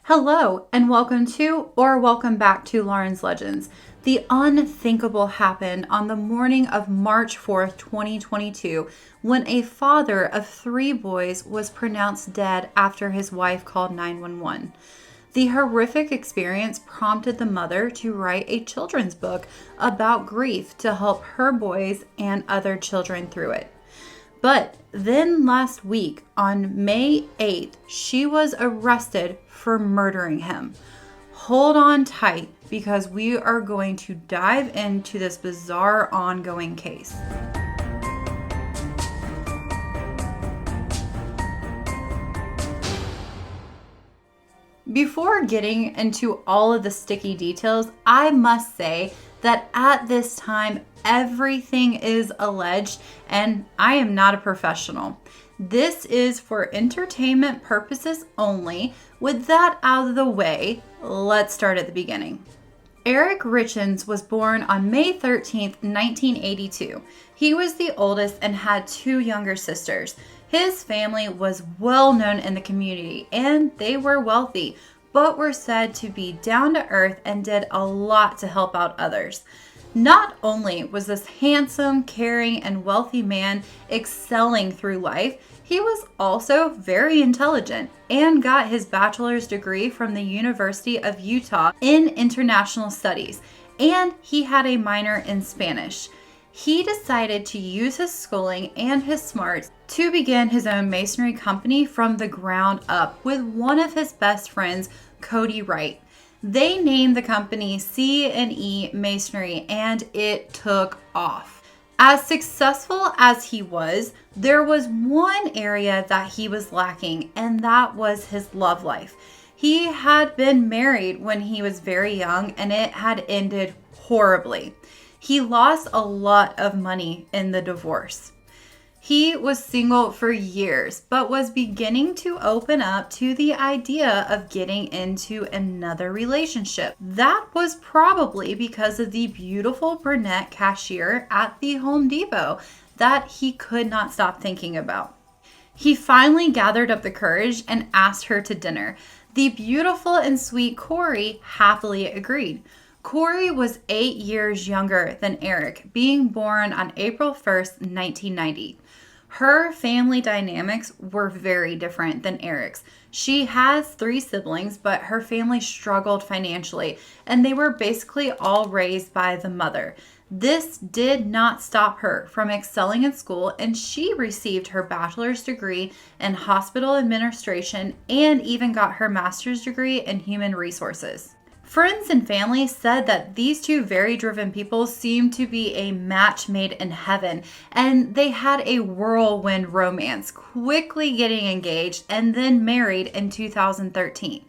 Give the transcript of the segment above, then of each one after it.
Hello, and welcome back to Lauren's Legends. The unthinkable happened on the morning of March 4th, 2022, when a father of 3 boys was pronounced dead after his wife called 911. The horrific experience prompted the mother to write a children's book about grief to help her boys and other children through it. But then last week, on May 8th, she was arrested for murdering him. Hold on tight because we are going to dive into this bizarre ongoing case. Before getting into all of the sticky details, I must say that at this time, everything is alleged, and I am not a professional. This is for entertainment purposes only. With that out of the way, let's start at the beginning. Erik Richins was born on May 13th, 1982. He was the oldest and had 2 younger sisters. His family was well known in the community and they were wealthy, but were said to be down to earth and did a lot to help out others. Not only was this handsome, caring, and wealthy man excelling through life, he was also very intelligent and got his bachelor's degree from the University of Utah in international studies, and he had a minor in Spanish. He decided to use his schooling and his smarts to begin his own masonry company from the ground up with one of his best friends, Kouri Richins. They named the company C&E Masonry and it took off. As successful as he was, there was one area that he was lacking, and that was his love life. He had been married when he was very young and it had ended horribly. He lost a lot of money in the divorce. He was single for years, but was beginning to open up to the idea of getting into another relationship. That was probably because of the beautiful brunette cashier at the Home Depot that he could not stop thinking about. He finally gathered up the courage and asked her to dinner. The beautiful and sweet Kouri happily agreed. Kouri was 8 years younger than Erik, being born on April 1st, 1990. Her family dynamics were very different than Erik's. She has 3 siblings, but her family struggled financially, and they were basically all raised by the mother. This did not stop her from excelling in school, and she received her bachelor's degree in hospital administration and even got her master's degree in human resources. Friends and family said that these 2 very driven people seemed to be a match made in heaven, and they had a whirlwind romance, quickly getting engaged and then married in 2013.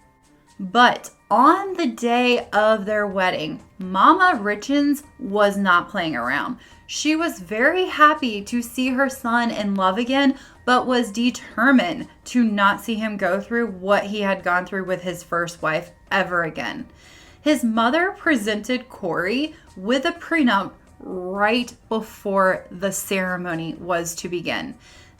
But on the day of their wedding, Mama Richins was not playing around. She was very happy to see her son in love again, but was determined to not see him go through what he had gone through with his first wife ever again. His mother presented Kouri with a prenup right before the ceremony was to begin.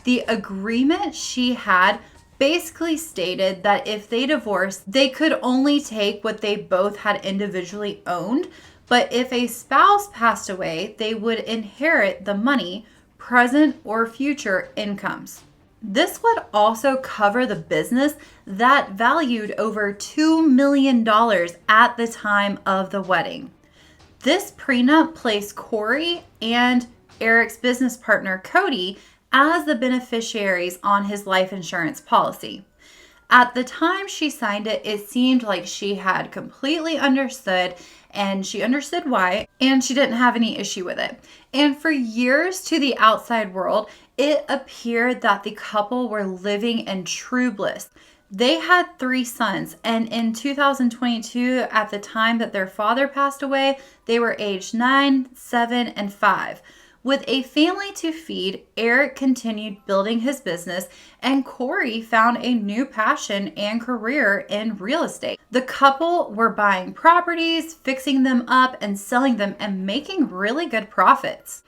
The agreement she had basically stated that if they divorced, they could only take what they both had individually owned, but if a spouse passed away, they would inherit the money, present or future incomes. This would also cover the business that valued over $2 million at the time of the wedding. This prenup placed Kouri and Erik's business partner, Cody, as the beneficiaries on his life insurance policy. At the time she signed it, it seemed like she had completely understood, and she understood why, and she didn't have any issue with it. And for years to the outside world, it appeared that the couple were living in true bliss. They had 3 sons, and in 2022, at the time that their father passed away, they were aged 9, 7, and 5. With a family to feed, Erik continued building his business, and Kouri found a new passion and career in real estate. The couple were buying properties, fixing them up, and selling them and making really good profits.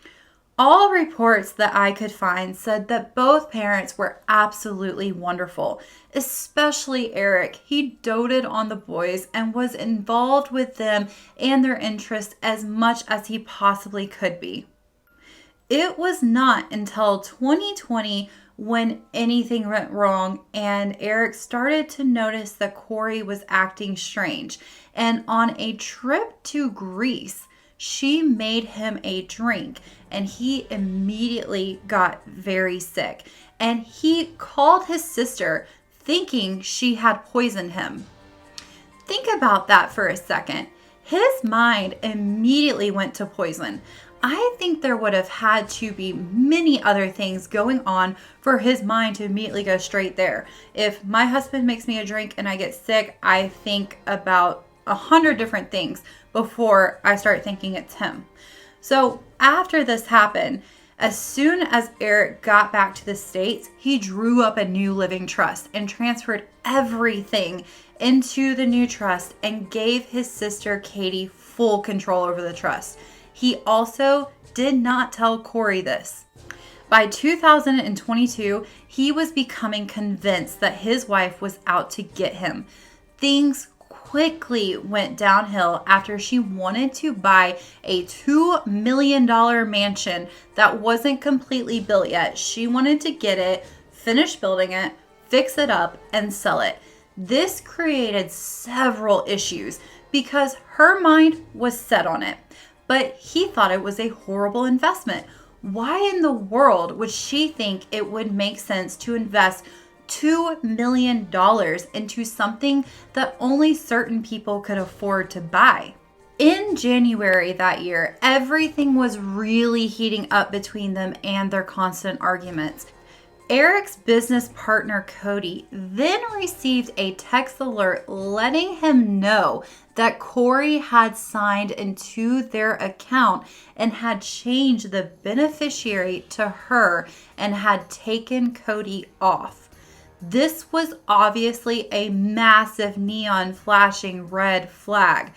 All reports that I could find said that both parents were absolutely wonderful, especially Erik. He doted on the boys and was involved with them and their interests as much as he possibly could be. It was not until 2020 when anything went wrong and Erik started to notice that Kouri was acting strange. And on a trip to Greece, she made him a drink and he immediately got very sick. And he called his sister thinking she had poisoned him. Think about that for a second. His mind immediately went to poison. I think there would have had to be many other things going on for his mind to immediately go straight there. If my husband makes me a drink and I get sick, I think about 100 different things before I start thinking it's him. So after this happened, as soon as Erik got back to the States, he drew up a new living trust and transferred everything into the new trust and gave his sister Katie full control over the trust. He also did not tell Kouri this. By 2022, he was becoming convinced that his wife was out to get him. Things quickly went downhill after she wanted to buy a $2 million mansion that wasn't completely built yet. She wanted to get it, finish building it, fix it up, and sell it. This created several issues because her mind was set on it. But he thought it was a horrible investment. Why in the world would she think it would make sense to invest $2 million into something that only certain people could afford to buy? In January that year, everything was really heating up between them and their constant arguments. Erik's business partner, Cody, then received a text alert letting him know that Kouri had signed into their account and had changed the beneficiary to her and had taken Cody off. This was obviously a massive neon flashing red flag.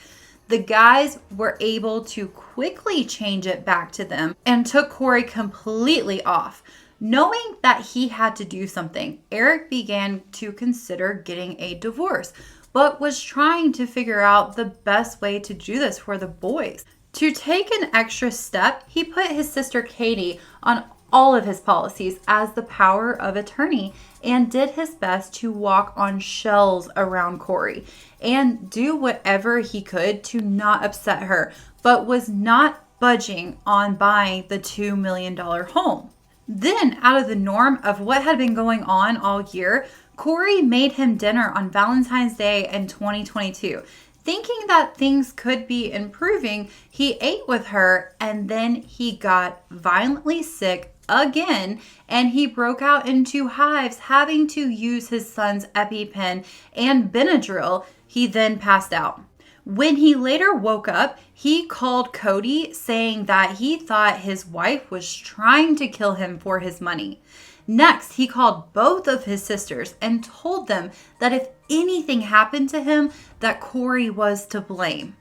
The guys were able to quickly change it back to them and took Kouri completely off. Knowing that he had to do something, Erik began to consider getting a divorce, but was trying to figure out the best way to do this for the boys. To take an extra step, he put his sister Katie on all of his policies as the power of attorney and did his best to walk on shells around Kouri and do whatever he could to not upset her, but was not budging on buying the $2 million home. Then, out of the norm of what had been going on all year, Kouri made him dinner on Valentine's Day in 2022. Thinking that things could be improving, he ate with her and then he got violently sick again and he broke out into hives, having to use his son's EpiPen and Benadryl. He then passed out. When he later woke up, he called Cody saying that he thought his wife was trying to kill him for his money. Next, he called both of his sisters and told them that if anything happened to him, that Kouri was to blame.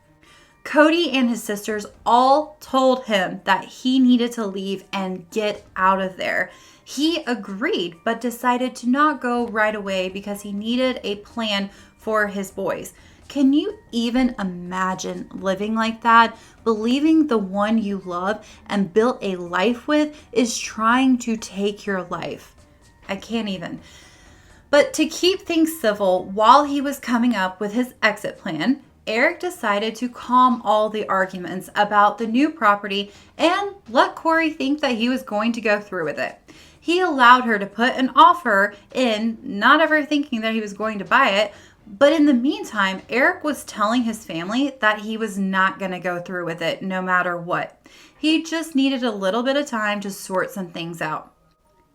Cody and his sisters all told him that he needed to leave and get out of there. He agreed, but decided to not go right away because he needed a plan for his boys. Can you even imagine living like that? Believing the one you love and built a life with is trying to take your life. I can't even. But to keep things civil, while he was coming up with his exit plan, Erik decided to calm all the arguments about the new property and let Kouri think that he was going to go through with it. He allowed her to put an offer in, not ever thinking that he was going to buy it. But in the meantime, Erik was telling his family that he was not going to go through with it no matter what. He just needed a little bit of time to sort some things out.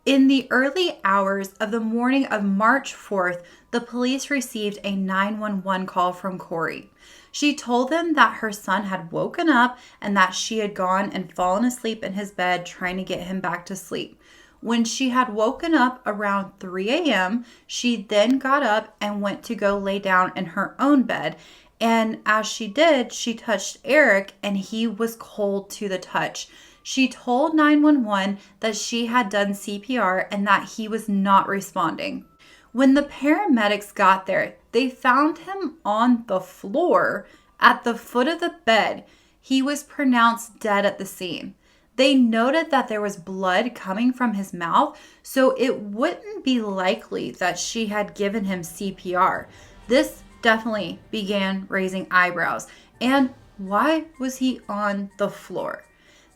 In the early hours of the morning of March 4th, the police received a 911 call from Kouri. She told them that her son had woken up and that she had gone and fallen asleep in his bed trying to get him back to sleep. When she had woken up around 3 a.m., she then got up and went to go lay down in her own bed. And as she did, she touched Erik and he was cold to the touch. She told 911 that she had done CPR and that he was not responding. When the paramedics got there, they found him on the floor at the foot of the bed. He was pronounced dead at the scene. They noted that there was blood coming from his mouth, so it wouldn't be likely that she had given him CPR. This definitely began raising eyebrows. And why was he on the floor?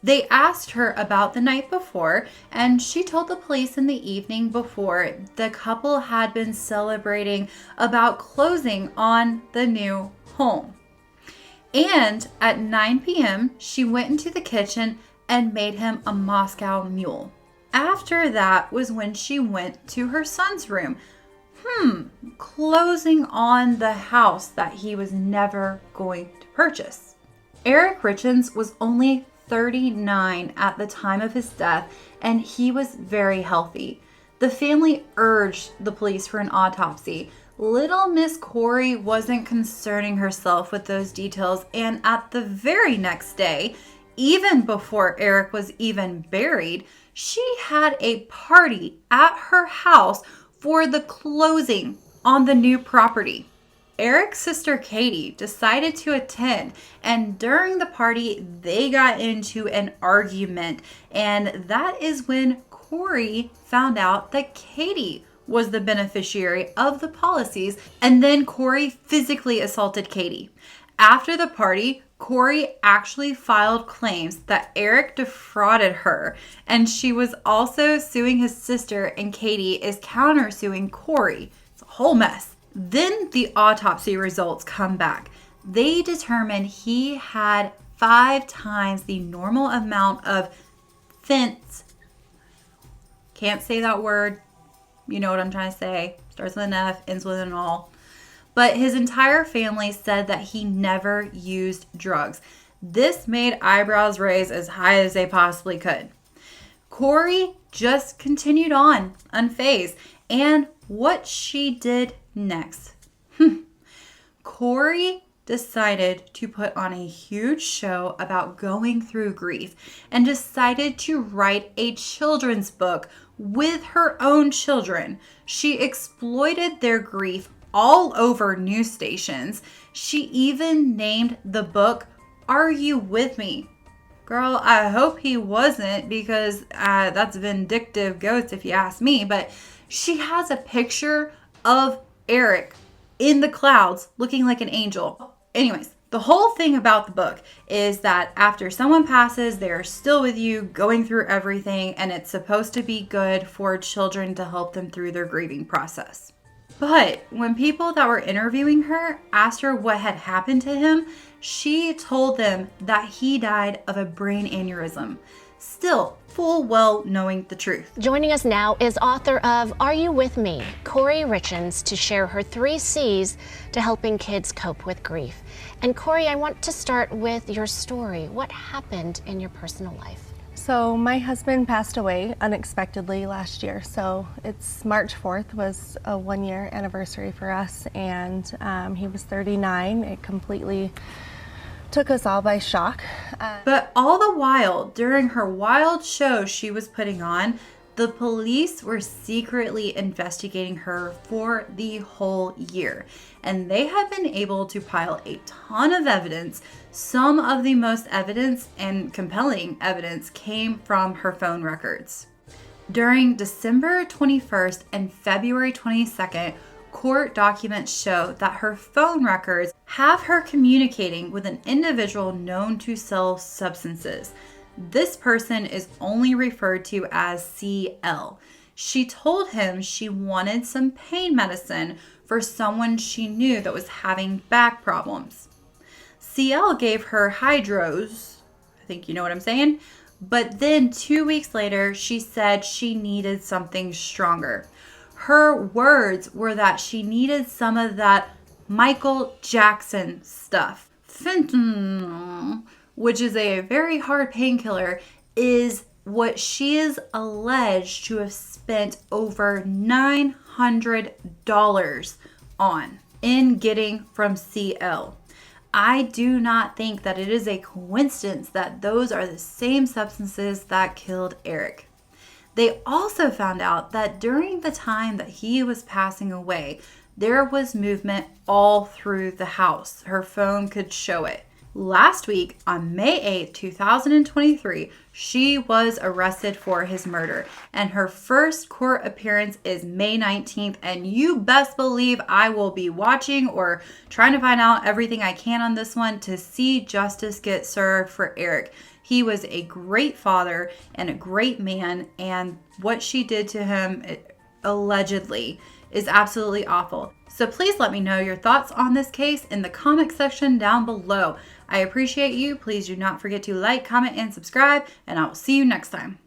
They asked her about the night before, and she told the police in the evening before the couple had been celebrating about closing on the new home. And at 9 p.m., she went into the kitchen and made him a Moscow Mule. After that was when she went to her son's room. Closing on the house that he was never going to purchase. Erik Richins was only 39 at the time of his death, and he was very healthy. The family urged the police for an autopsy. Little Miss Kouri wasn't concerning herself with those details, and at the very next day, even before Erik was even buried, she had a party at her house for the closing on the new property. Erik's sister Katie decided to attend, and during the party, they got into an argument, and that is when Kouri found out that Katie was the beneficiary of the policies, and then Kouri physically assaulted Katie. After the party, Kouri actually filed claims that Erik defrauded her, and she was also suing his sister, and Katie is countersuing Kouri. It's a whole mess. Then the autopsy results come back. They determined he had 5 times the normal amount of fence. Can't say that word. You know what I'm trying to say. Starts with an F, ends with an all. But his entire family said that he never used drugs. This made eyebrows raise as high as they possibly could. Kouri just continued on, unfazed. And what she did next. Kouri decided to put on a huge show about going through grief and decided to write a children's book with her own children. She exploited their grief all over news stations. She even named the book, Are You With Me? Girl, I hope he wasn't, because that's vindictive ghost if you ask me. But she has a picture of Erik in the clouds looking like an angel. Anyways, the whole thing about the book is that after someone passes, they're still with you, going through everything, and it's supposed to be good for children to help them through their grieving process. But when people that were interviewing her asked her what had happened to him, she told them that he died of a brain aneurysm. Still, full well knowing the truth. Joining us now is author of Are You With Me? Kouri Richins, to share her 3 C's to helping kids cope with grief. And Kouri, I want to start with your story. What happened in your personal life? So my husband passed away unexpectedly last year. So it's March 4th was a 1-year anniversary for us, and he was 39. It completely took us all by shock. But all the while, during her wild show she was putting on, the police were secretly investigating her for the whole year. And they had been able to pile a ton of evidence. Some of the most evidence and compelling evidence came from her phone records. During December 21st and February 22nd, court documents show that her phone records have her communicating with an individual known to sell substances. This person is only referred to as CL. She told him she wanted some pain medicine for someone she knew that was having back problems. CL gave her hydros, I think you know what I'm saying, but then 2 weeks later, she said she needed something stronger. Her words were that she needed some of that Michael Jackson stuff. Fentanyl, which is a very hard painkiller, is what she is alleged to have spent over $900 on in getting from CL. I do not think that it is a coincidence that those are the same substances that killed Erik. They also found out that during the time that he was passing away, there was movement all through the house. Her phone could show it. Last week, on May 8th, 2023, she was arrested for his murder, and her first court appearance is May 19th, and you best believe I will be watching or trying to find out everything I can on this one to see justice get served for Erik. He was a great father and a great man, and what she did to him, allegedly, is absolutely awful. So please let me know your thoughts on this case in the comment section down below. I appreciate you. Please do not forget to like, comment, and subscribe, and I will see you next time.